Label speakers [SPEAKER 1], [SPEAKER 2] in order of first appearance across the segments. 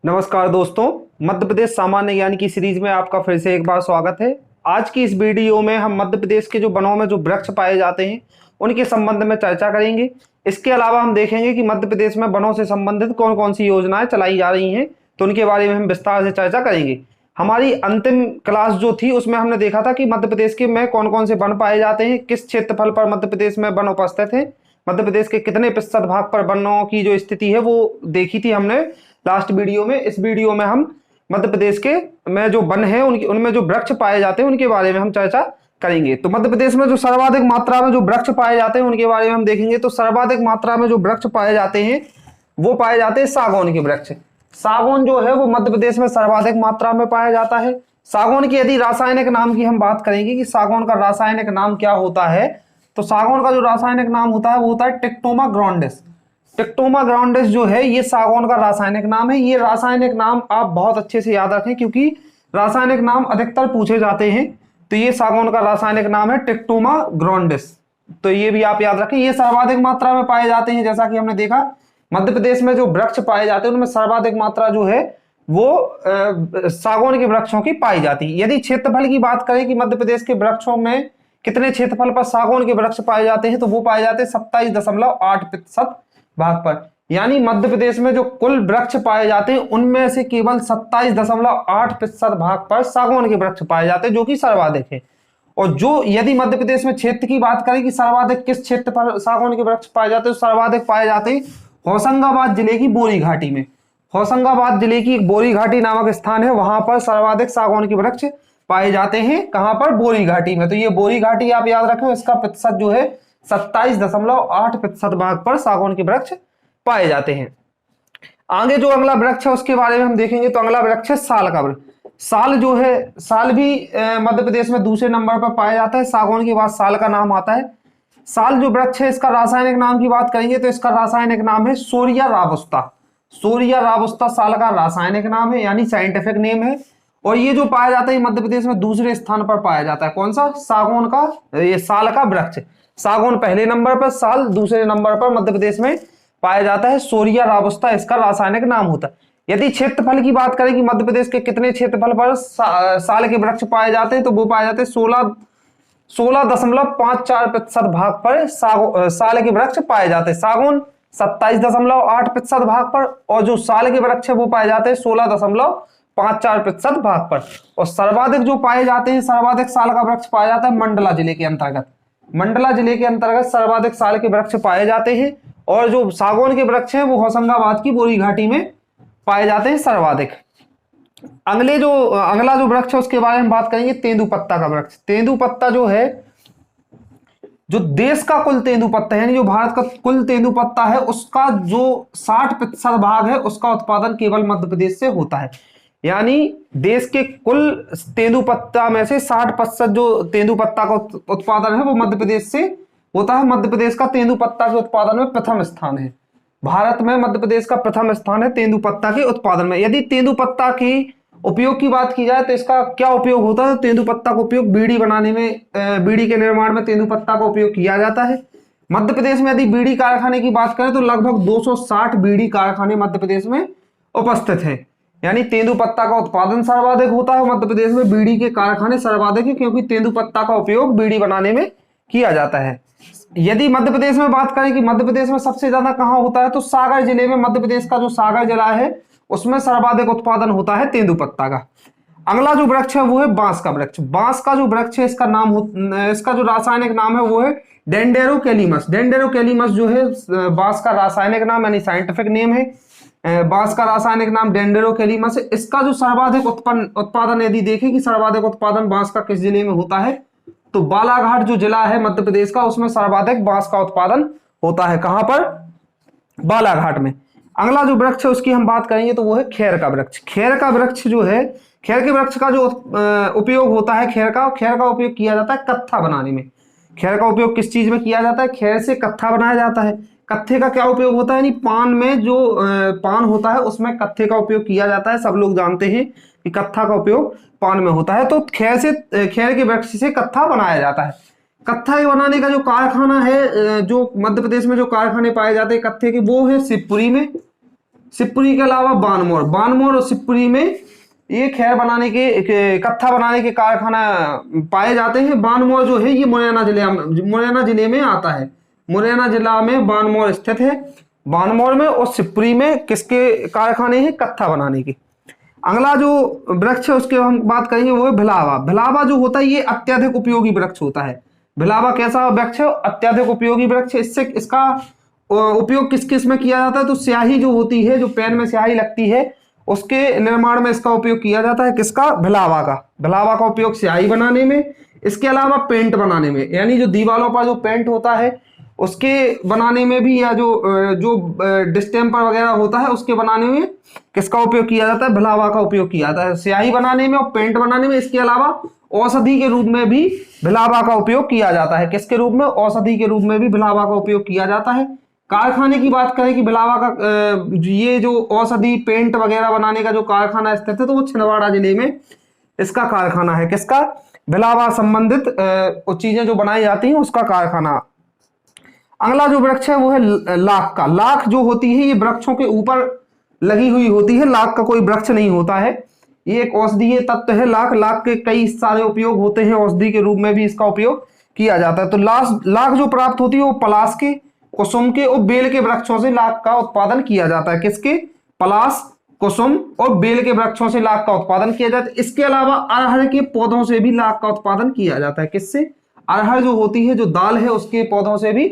[SPEAKER 1] नमस्कार दोस्तों, मध्य प्रदेश सामान्य ज्ञान की सीरीज में आपका फिर से एक बार स्वागत है। आज की इस वीडियो में हम मध्य प्रदेश के जो वनों में जो वृक्ष पाए जाते हैं उनके संबंध में चर्चा करेंगे। इसके अलावा हम देखेंगे कि मध्य प्रदेश में वनों से संबंधित कौन कौन सी योजनाएं चलाई जा रही हैं, तो उनके बारे में हम विस्तार से चर्चा करेंगे। हमारी अंतिम क्लास जो थी उसमें हमने देखा था कि मध्य प्रदेश के में कौन कौन से वन पाए जाते हैं, किस क्षेत्रफल पर मध्य प्रदेश में वन उपस्थित है, मध्य प्रदेश के कितने प्रतिशत भाग पर वनों की जो स्थिति है वो देखी थी हमने लास्ट वीडियो में। इस वीडियो में हम मध्य प्रदेश के में जो वन है उनकी उनमें जो वृक्ष पाए जाते हैं उनके बारे में हम चर्चा करेंगे। तो मध्य प्रदेश में जो सर्वाधिक मात्रा में जो वृक्ष पाए जाते हैं उनके बारे में हम देखेंगे। तो सर्वाधिक मात्रा में जो वृक्ष पाए जाते हैं वो पाए जाते हैं सागौन के वृक्ष। सागौन जो है वो मध्य प्रदेश में सर्वाधिक मात्रा में पाया जाता है। सागौन की यदि रासायनिक नाम की हम बात करेंगे कि सागौन का रासायनिक नाम क्या होता है, तो सागौन का जो रासायनिक नाम होता है वो होता है टिक्टोमा ग्रांडिस। टिक्टोमा ग्रांडिस जो है ये सागौन का रासायनिक नाम है। ये रासायनिक नाम आप बहुत अच्छे से याद रखें क्योंकि रासायनिक नाम अधिकतर पूछे जाते हैं। तो ये सागौन का रासायनिक नाम है टिक्टोमा ग्रांडिस, तो ये भी आप याद रखें। ये सर्वाधिक मात्रा में पाए जाते हैं। जैसा कि हमने देखा मध्य प्रदेश में जो वृक्ष पाए जाते हैं उनमें सर्वाधिक मात्रा जो है वो सागौन के वृक्षों की पाई जाती है। यदि क्षेत्रफल की बात करें कि मध्य प्रदेश के वृक्षों में कितने क्षेत्रफल पर सागौन के वृक्ष पाए जाते हैं, तो वो पाए जाते हैं 27.8% भाग पर। यानी मध्य प्रदेश में जो कुल वृक्ष पाए जाते हैं उनमें से केवल 27.8% भाग पर सागौन के वृक्ष पाए जाते हैं, जो कि सर्वाधिक है। और जो यदि मध्य प्रदेश में क्षेत्र की बात करें कि सर्वाधिक किस क्षेत्र पर सागौन के वृक्ष पाए जाते हैं, तो सर्वाधिक पाए जाते हैं होशंगाबाद जिले की बोरी घाटी में। होशंगाबाद जिले की एक बोरी घाटी नामक स्थान है, वहां पर सर्वाधिक सागौन के वृक्ष पाए जाते हैं। कहां पर? बोरी घाटी में। तो ये बोरी घाटी आप याद रखें, इसका प्रतिशत जो है 27.8% भाग पर सागौन के वृक्ष पाए जाते हैं। आगे जो अगला वृक्ष है उसके बारे में हम देखेंगे। तो अगला वृक्ष है साल का वृक्ष। साल जो है, साल भी मध्य प्रदेश में दूसरे नंबर पर पाया जाता है। सागौन के बाद साल का नाम आता है। साल जो वृक्ष है इसका रासायनिक नाम की बात करेंगे तो इसका रासायनिक नाम है सोरिया राबुस्ता। सोरिया राबुस्ता साल का रासायनिक नाम है, यानी साइंटिफिक नेम है। और ये जो पाया जाता है मध्य प्रदेश में दूसरे स्थान पर पाया जाता है। कौन सा? सागौन का, ये साल का वृक्ष। सागौन पहले नंबर पर, साल दूसरे नंबर पर मध्य प्रदेश में पाया जाता है। सोरिया राबुस्ता इसका रासायनिक नाम होता है। यदि क्षेत्रफल की बात करें कि मध्य प्रदेश के कितने क्षेत्रफल पर साल के वृक्ष पाए जाते हैं, तो वो पाए जाते हैं 16.54% भाग पर साल के वृक्ष पाए जाते हैं। सागौन 27.8% भाग पर, और जो साल के वृक्ष है वो पाए जाते हैं 16.54% भाग पर। और सर्वाधिक जो पाए जाते हैं, सर्वाधिक साल का वृक्ष पाया जाता है मंडला जिले के अंतर्गत। मंडला जिले के अंतर्गत सर्वाधिक साल के वृक्ष पाए जाते हैं। और जो सागौन के वृक्ष हैं वो होशंगाबाद की बोरी घाटी में पाए जाते हैं सर्वाधिक। अगला जो वृक्ष है उसके बारे में बात करेंगे, तेंदुपत्ता का वृक्ष। तेंदुपत्ता जो है, जो देश का कुल तेंदुपत्ता है, यानी जो भारत का कुल तेंदुपत्ता है उसका जो 60% भाग है उसका उत्पादन केवल मध्य प्रदेश से होता है। यानी देश के कुल तेंदुपत्ता में से 60% जो तेंदुपत्ता का उत्पादन है वो मध्य प्रदेश से होता है। मध्य प्रदेश का तेंदुपत्ता के उत्पादन में प्रथम स्थान है। भारत में मध्य प्रदेश का प्रथम स्थान है तेंदुपत्ता के उत्पादन में। यदि तेंदुपत्ता की उपयोग की बात की जाए तो इसका क्या उपयोग होता है? तेंदुपत्ता का उपयोग बीड़ी बनाने में, बीड़ी के निर्माण में तेंदुपत्ता का उपयोग किया जाता है। मध्य प्रदेश में यदि बीड़ी कारखाने की बात करें तो लगभग 260 बीड़ी कारखाने मध्य प्रदेश में उपस्थित हैं। यानी तेंदुपत्ता का उत्पादन सर्वाधिक होता है मध्य प्रदेश में, बीड़ी के कारखाने सर्वाधिक है क्योंकि तेंदुपत्ता का उपयोग बीड़ी बनाने में किया जाता है। यदि मध्य प्रदेश में बात करें कि मध्य प्रदेश में सबसे ज्यादा कहां होता है, तो सागर जिले में, मध्य प्रदेश का जो सागर जिला है उसमें सर्वाधिक उत्पादन होता है तेंदुपत्ता का। अगला जो वृक्ष है वो है बांस का वृक्ष। बांस का जो वृक्ष है इसका जो रासायनिक नाम है वो है डेंडेरोकेलिमस। डेंडेरोकेलिमस जो है बांस का रासायनिक नाम यानी साइंटिफिक नेम है। बांस का रासायनिक नाम डेंडेरोकेलिमस है। इसका जो सर्वाधिक उत्पादन यदि देखें कि सर्वाधिक उत्पादन बांस का किस जिले में होता है, तो बालाघाट जो जिला है मध्य प्रदेश का उसमें सर्वाधिक बांस का उत्पादन होता है। कहां पर? बालाघाट में। अगला जो वृक्ष है उसकी हम बात करेंगे तो वो है खेर का वृक्ष। खेर का वृक्ष जो है, खेर के वृक्ष का जो उपयोग होता है, खेर का उपयोग किया जाता है कत्था बनाने में। खेर का उपयोग किस चीज में किया जाता है? खेर से कत्था बनाया जाता है। कत्थे का क्या उपयोग होता है? यानी पान में जो पान होता है उसमें कत्थे का उपयोग किया जाता है। सब लोग जानते हैं कि कत्था का उपयोग पान में होता है। तो खेर के वृक्ष से कत्था बनाया जाता है। कत्था बनाने का जो कारखाना है, जो मध्य प्रदेश में जो कारखाने पाए जाते हैं कत्थे के, वो है शिवपुरी में। शिवपुरी के अलावा बानमोर, बानमोर और शिवपुरी में ये खैर बनाने के कत्था बनाने के कारखाना पाए जाते हैं। बानमोर जो है ये मुरैना जिले में आता है। मुरैना जिला में बानमोर स्थित है। बानमोर में और शिवपुरी में किसके कारखाने हैं? कत्था बनाने के। अगला जो वृक्ष है उसके हम बात करेंगे वो है भिलावा। भिलावा जो होता है ये अत्यधिक उपयोगी वृक्ष होता है। भिलावा कैसा वृक्ष है? अत्यधिक उपयोगी वृक्ष। इसका उपयोग किस किस में किया जाता है? तो स्याही जो होती है, जो पेन में स्याही लगती है, उसके निर्माण में इसका उपयोग किया जाता है। किसका? भिलावा का। भिलावा का उपयोग स्याही बनाने में, इसके अलावा पेंट बनाने में, यानी जो दीवारों पर जो पेंट होता है उसके बनाने में भी, या जो डिस्टेम्पर वगैरह होता है उसके बनाने में किसका उपयोग किया जाता है? भिलावा का उपयोग किया जाता है, स्याही बनाने में और पेंट बनाने में। इसके अलावा औषधि के रूप में भी भिलावा का उपयोग किया जाता है। किसके रूप में? औषधि के रूप में भी भिलावा का उपयोग किया जाता है। कारखाने की बात करें कि भिलावा का ये जो औषधि पेंट वगैरह बनाने का जो कारखाना स्थित है तो वो छिंदवाड़ा जिले में इसका कारखाना है। किसका? भिलावा संबंधित चीजें जो बनाई जाती हैं उसका कारखाना। अगला जो वृक्ष है वो है लाख का। लाख जो होती है ये वृक्षों के ऊपर लगी हुई होती है, लाख का कोई वृक्ष नहीं होता है। ये एक औषधीय तत्व है। लाख के कई सारे उपयोग होते हैं, औषधि के रूप में भी इसका उपयोग किया जाता है। तो लाख जो प्राप्त होती है वो पलाश के, कुसुम के और बेल के वृक्षों से लाख का उत्पादन किया जाता है। किसके? पलाश, कुसुम और बेल के वृक्षों से लाख का उत्पादन किया जाता है। इसके अलावा अरहर के पौधों से भी लाख का उत्पादन किया जाता है। किससे? अरहर जो होती है, जो दाल है, उसके पौधों से भी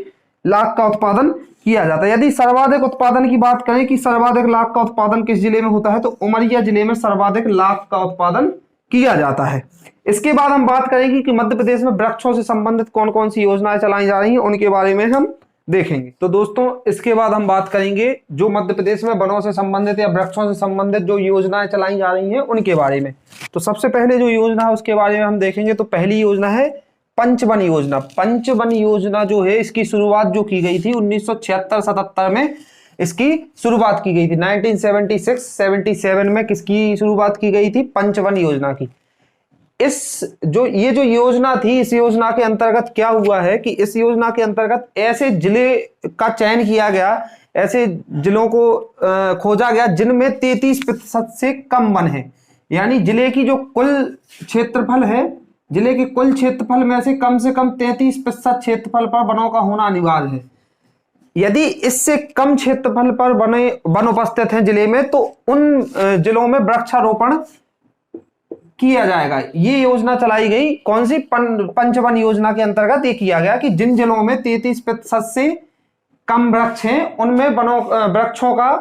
[SPEAKER 1] लाख का उत्पादन किया जाता है। यदि सर्वाधिक उत्पादन की बात करें कि सर्वाधिक लाख का उत्पादन किस जिले में होता है, तो उमरिया जिले में सर्वाधिक लाख का उत्पादन किया जाता है। इसके बाद हम बात करेंगे कि मध्य प्रदेश में वृक्षों से संबंधित कौन कौन सी योजनाएं चलाई जा रही हैं, उनके बारे में हम देखेंगे। तो दोस्तों इसके बाद हम बात करेंगे जो मध्य प्रदेश में वनों से संबंधित या वृक्षों से संबंधित जो योजनाएं चलाई जा रही हैं उनके बारे में। तो सबसे पहले जो योजना है उसके बारे में हम देखेंगे। तो पहली योजना है पंचवन योजना। पंचवन योजना जो है इसकी शुरुआत जो की गई थी 1976-77 में इसकी शुरुआत की गई थी। 1976-77 में किसकी शुरुआत की गई थी? पंचवन योजना की। ये जो योजना थी, इस योजना के अंतर्गत क्या हुआ है कि इस योजना के अंतर्गत ऐसे जिले का चयन किया गया, ऐसे जिलों को खोजा गया जिनमें 33% से कम वन है। यानी जिले की जो कुल क्षेत्रफल है, जिले के कुल क्षेत्रफल में से कम 33% क्षेत्रफल पर वनों का होना अनिवार्य है। यदि इससे कम क्षेत्रफल पर वन उपस्थित हैं जिले में, तो उन जिलों में वृक्षारोपण किया जाएगा। ये योजना चलाई गई कौन सी? पंचवन योजना के अंतर्गत ये किया गया कि जिन जिलों में 33% से कम वृक्ष हैं उनमें वृक्षों का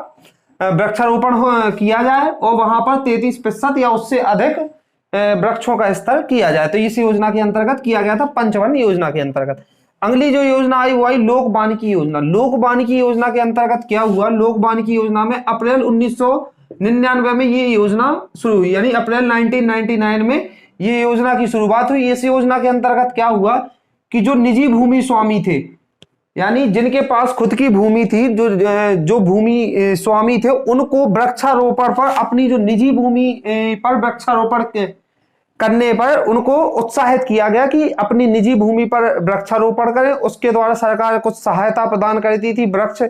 [SPEAKER 1] वृक्षारोपण किया जाए और वहां पर 33% या उससे अधिक वृक्षों का स्तर किया जाए। तो इस योजना के अंतर्गत किया गया था, पंचवन योजना के अंतर्गत। अगली जो योजना आई वो आई लोक वानिकी योजना। लोक वानिकी योजना के अंतर्गत क्या हुआ? लोक वानिकी योजना में अप्रैल 1999 में ये योजना शुरू हुई, यानी अप्रैल 1999 में ये योजना की शुरुआत हुई। इस योजना के अंतर्गत क्या हुआ कि जो निजी भूमि स्वामी थे, यानी जिनके पास खुद की भूमि थी, जो भूमि स्वामी थे, उनको वृक्षारोपण पर, अपनी जो निजी भूमि पर वृक्षारोपण करने पर उनको उत्साहित किया गया कि अपनी निजी भूमि पर वृक्षारोपण करें। उसके द्वारा सरकार कुछ सहायता प्रदान करती थी, वृक्ष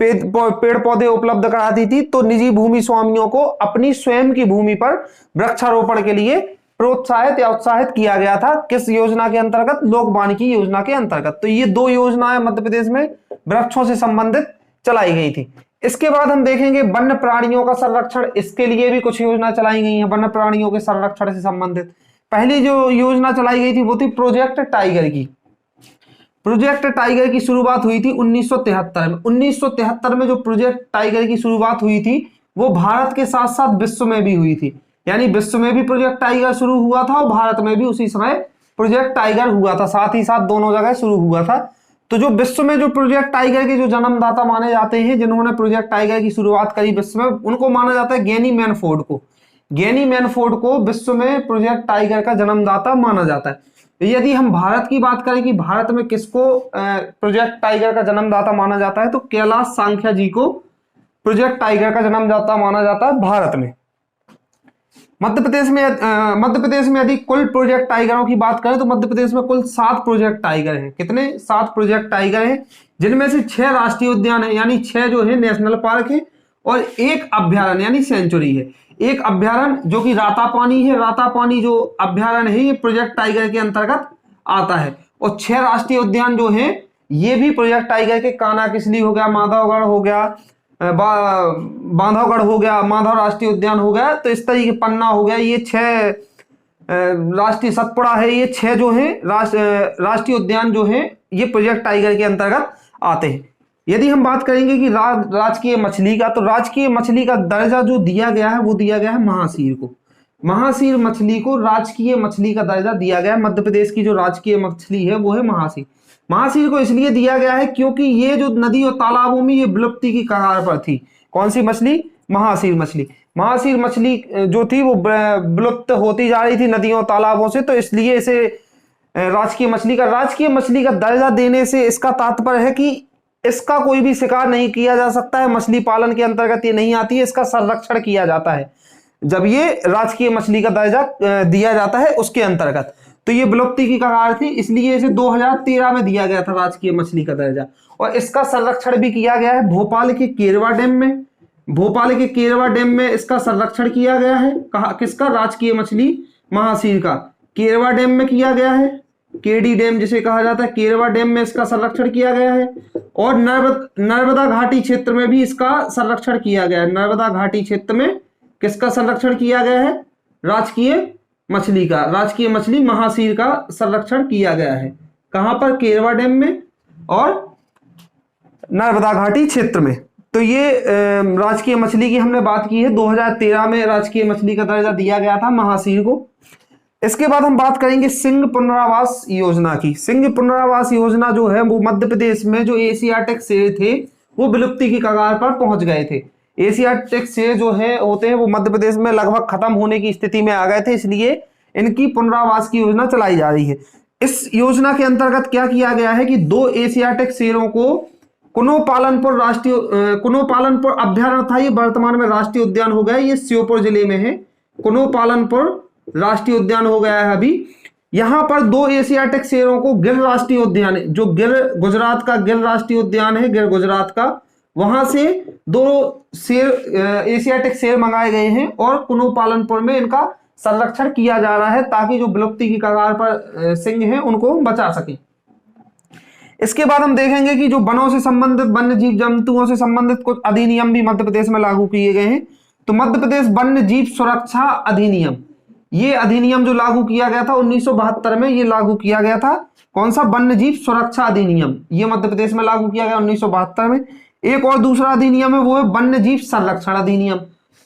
[SPEAKER 1] पेड़ पौधे उपलब्ध कराती थी। तो निजी भूमि स्वामियों को अपनी स्वयं की भूमि पर वृक्षारोपण के लिए प्रोत्साहित या उत्साहित किया गया था। किस योजना के अंतर्गत? लोक वानिकी योजना के अंतर्गत। तो ये दो योजनाएं मध्य प्रदेश में वृक्षों से संबंधित चलाई गई थी। इसके बाद हम देखेंगे वन्य प्राणियों का संरक्षण। इसके लिए भी कुछ योजना चलाई गई हैं वन्य प्राणियों के संरक्षण से संबंधित। पहली जो योजना चलाई गई थी वो थी प्रोजेक्ट टाइगर की। प्रोजेक्ट टाइगर की शुरुआत हुई थी 1973 में। 1973 में जो प्रोजेक्ट टाइगर की शुरुआत हुई थी वो भारत के साथ साथ विश्व में भी हुई थी। यानी विश्व में भी प्रोजेक्ट टाइगर शुरू हुआ था और भारत में भी उसी समय प्रोजेक्ट टाइगर हुआ था, साथ ही साथ दोनों जगह शुरू हुआ था। तो जो विश्व में जो प्रोजेक्ट टाइगर के जो जन्मदाता माने जाते हैं, जिन्होंने प्रोजेक्ट टाइगर की शुरुआत करी विश्व में, उनको माना जाता है गैनी मैनफोर्ड को। गैनी मैनफोर्ड को विश्व में प्रोजेक्ट टाइगर का जन्मदाता माना जाता है। यदि हम भारत की बात करें कि भारत में किसको प्रोजेक्ट टाइगर का जन्मदाता माना जाता है, तो कैलाश सांख्या जी को प्रोजेक्ट टाइगर का जन्मदाता माना जाता है भारत में। मध्य प्रदेश में यदि कुल प्रोजेक्ट टाइगरों की बात करें तो मध्य प्रदेश में कुल 7 प्रोजेक्ट टाइगर हैं। कितने? 7 प्रोजेक्ट टाइगर हैं, जिनमें से 6 राष्ट्रीय उद्यान है, यानी 6 जो है नेशनल पार्क है और एक अभ्यारण्य यानी सेंचुरी है। एक अभ्यारण्य जो कि रातापानी है, रातापानी जो अभ्यारण्य है ये प्रोजेक्ट टाइगर के अंतर्गत आता है। और 6 राष्ट्रीय उद्यान जो है ये भी प्रोजेक्ट टाइगर के, कानाकिसली हो गया, माधवगढ़ हो गया, बांधवगढ़ हो गया, माधव राष्ट्रीय उद्यान हो गया, तो इस तरीके पन्ना हो गया, ये 6 राष्ट्रीय सतपुड़ा है, ये 6 जो है राष्ट्रीय उद्यान जो है ये प्रोजेक्ट टाइगर के अंतर्गत आते हैं। यदि हम बात करेंगे कि राजकीय मछली का, तो राजकीय मछली का दर्जा जो दिया गया है वो दिया गया है महासीर को। महासीर मछली को राजकीय मछली का दर्जा दिया गया है। मध्य प्रदेश की जो राजकीय मछली है वो है महासीर। महासीर को इसलिए दिया गया है क्योंकि ये जो नदी और तालाबों में ये विलुप्ति की कगार पर थी। कौन सी मछली? महासीर मछली। महासीर मछली जो थी वो विलुप्त होती जा रही थी नदियों और तालाबों से, तो इसलिए इसे राजकीय मछली का दर्जा देने से इसका तात्पर्य है कि इसका कोई भी शिकार नहीं किया जा सकता है, मछली पालन के अंतर्गत ये नहीं आती है, इसका संरक्षण किया जाता है जब ये राजकीय मछली का दर्जा दिया जाता है उसके अंतर्गत। तो ये विलुप्ति की कगार थी, इसलिए इसे 2013 में दिया गया था राजकीय मछली का दर्जा। और इसका संरक्षण भी किया गया है भोपाल के केरवा डैम में। भोपाल के केरवा डैम में इसका संरक्षण किया गया है। कहा किसका? राजकीय मछली महासीर का केरवा डैम में किया गया है। केडी डैम जिसे कहा जाता है, केरवा डैम में इसका संरक्षण किया गया है। और नर्मदा घाटी क्षेत्र में भी इसका संरक्षण किया गया है। नर्मदा घाटी क्षेत्र में किसका संरक्षण किया गया है? राजकीय मछली का, राजकीय मछली महासीर का संरक्षण किया गया है। कहां पर? केरवा डैम में और नर्मदा घाटी क्षेत्र में। तो ये राजकीय मछली की हमने बात की है। 2013 में राजकीय मछली का दर्जा दिया गया था महासीर को। इसके बाद हम बात करेंगे सिंह पुनरावास योजना की। सिंह पुनरावास योजना जो है वो मध्य प्रदेश में जो एशियाटिक शेर थे वो विलुप्ति की कगार पर पहुंच गए थे। एशियाटिक शेर जो है होते हैं वो मध्य प्रदेश में लगभग खत्म होने की स्थिति में आ गए थे, इसलिए इनकी पुनरावास की योजना चलाई जा रही है। इस योजना के अंतर्गत क्या किया गया है कि 2 एशियाटिक शेरों को कुनो पालनपुर अभ्यारण्य था, ये वर्तमान में राष्ट्रीय उद्यान हो गया। ये श्योपुर जिले में है। कुनो पालनपुर राष्ट्रीय उद्यान हो गया है अभी। यहां पर 2 एशियाटिक शेरों को गिर राष्ट्रीय उद्यान, जो गुजरात का गिर राष्ट्रीय उद्यान है, गिर गुजरात का, वहां से 2 शेर एशियाटिक शेर मंगाए गए हैं और कुनो पालनपुर में इनका संरक्षण किया जा रहा है ताकि जो विलुप्ति की कगार पर सिंह हैं उनको बचा सके। इसके बाद हम देखेंगे कि जो वनों से संबंधित, वन्य जीव जंतुओं से संबंधित कुछ अधिनियम भी मध्य प्रदेश में लागू किए गए हैं। तो मध्य प्रदेश वन्य जीव सुरक्षा अधिनियम, ये अधिनियम जो लागू किया गया था 1972 में, ये लागू किया गया था। कौन सा? वन्य जीव सुरक्षा अधिनियम, ये मध्य प्रदेश में लागू किया गया 1972 में। एक और दूसरा अधिनियम है वो है वन्य जीव संरक्षण अधिनियम।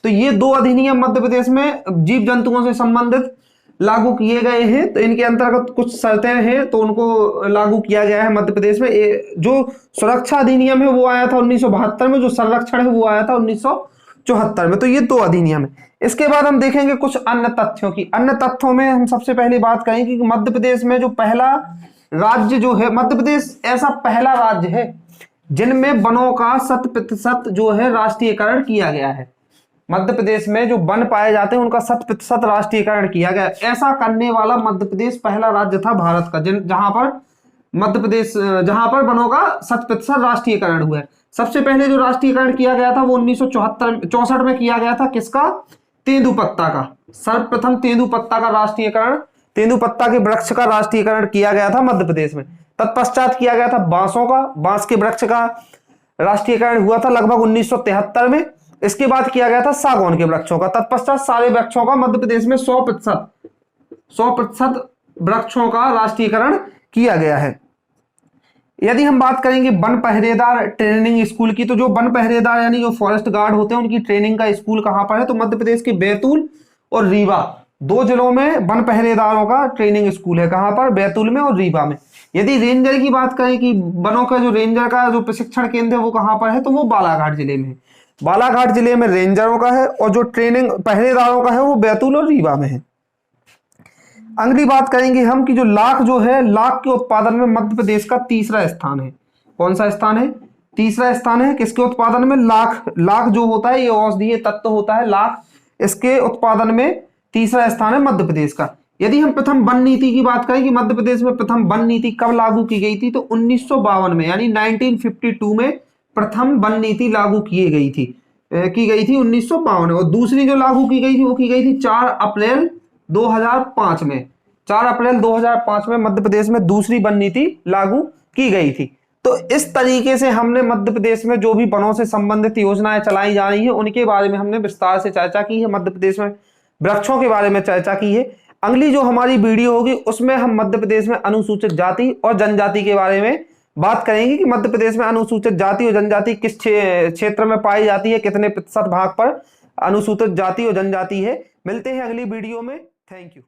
[SPEAKER 1] तो ये 2 अधिनियम मध्य प्रदेश में जीव जंतुओं से संबंधित लागू किए गए हैं। तो इनके अंतर्गत कुछ शर्तें हैं तो उनको लागू किया गया है मध्य प्रदेश में। जो सुरक्षा अधिनियम है वो आया था 1972 में, जो संरक्षण है वो आया था 1974 में। तो ये 2 अधिनियम है। इसके बाद हम देखेंगे कुछ अन्य तथ्यों की। अन्य तथ्यों में हम सबसे पहले बात करेंगे कि मध्य प्रदेश में जो पहला राज्य जो है, मध्य प्रदेश ऐसा पहला राज्य है जिनमें वनों का 100% जो है राष्ट्रीयकरण किया गया है। मध्य प्रदेश में जो वन पाए जाते हैं उनका 100% राष्ट्रीयकरण किया गया। ऐसा करने वाला मध्य प्रदेश पहला राज्य था भारत का जहां पर वनों का 100% राष्ट्रीयकरण हुआ है। सबसे पहले जो राष्ट्रीयकरण किया गया था वो 1964 में किया गया था। किसका? तेंदुपत्ता का। सर्वप्रथम तेंदुपत्ता का राष्ट्रीयकरण, तेंदुपत्ता के वृक्ष का राष्ट्रीयकरण किया गया था मध्य प्रदेश में। तत्पश्चात किया गया था बांसों का, बांस के वृक्ष का राष्ट्रीयकरण हुआ था लगभग 1973 में। इसके बाद किया गया था सागौन के वृक्षों का। तत्पश्चात सारे वृक्षों का मध्य प्रदेश में 100% वृक्षों का राष्ट्रीयकरण किया गया है। यदि हम बात करेंगे वन पहरेदार ट्रेनिंग स्कूल की, तो जो वन पहरेदार यानी जो फॉरेस्ट गार्ड होते हैं उनकी ट्रेनिंग का स्कूल कहां पर है? तो मध्य प्रदेश के बैतूल और रीवा, 2 जिलों में वन पहरेदारों का ट्रेनिंग स्कूल है। कहां पर? बैतूल में और रीवा में। यदि रेंजर की बात करें कि वनों का जो रेंजर का जो प्रशिक्षण केंद्र है वो कहां पर है, तो वो बालाघाट जिले में है। बालाघाट जिले में रेंजरों का है और जो ट्रेनिंग पहरेदारों का है वो बैतूल और रीवा में है। अगली बात करेंगे हम कि जो लाख जो है, लाख के उत्पादन में मध्य प्रदेश का 3रा स्थान है। कौन सा स्थान है? 3रा स्थान है। किसके उत्पादन में? लाख जो होता है ये औषधीय तत्व होता है लाख, इसके उत्पादन में 3रा स्थान है मध्य प्रदेश का। यदि हम प्रथम वन नीति की बात करें कि मध्य प्रदेश में प्रथम वन नीति कब लागू की गई थी, तो 1952 में यानी 1952 में प्रथम वन नीति लागू की गई थी। की गई थी 1952 और दूसरी जो लागू की गई थी वो की गई थी 4 अप्रैल 2005 में। 4 अप्रैल 2005 में मध्य प्रदेश में दूसरी वन नीति लागू की गई थी। तो इस तरीके से हमने मध्य प्रदेश में जो भी वनों से संबंधित योजनाएं चलाई जा रही हैं उनके बारे में हमने विस्तार से चर्चा की है। मध्य प्रदेश में वृक्षों के बारे में चर्चा की है। अगली जो हमारी वीडियो होगी उसमें हम मध्य प्रदेश में अनुसूचित जाति और जनजाति के बारे में बात करेंगे कि मध्य प्रदेश में अनुसूचित जाति और जनजाति किस क्षेत्र में पाई जाती है, कितने प्रतिशत भाग पर अनुसूचित जाति और जनजाति है। मिलते हैं अगली वीडियो में। Thank you.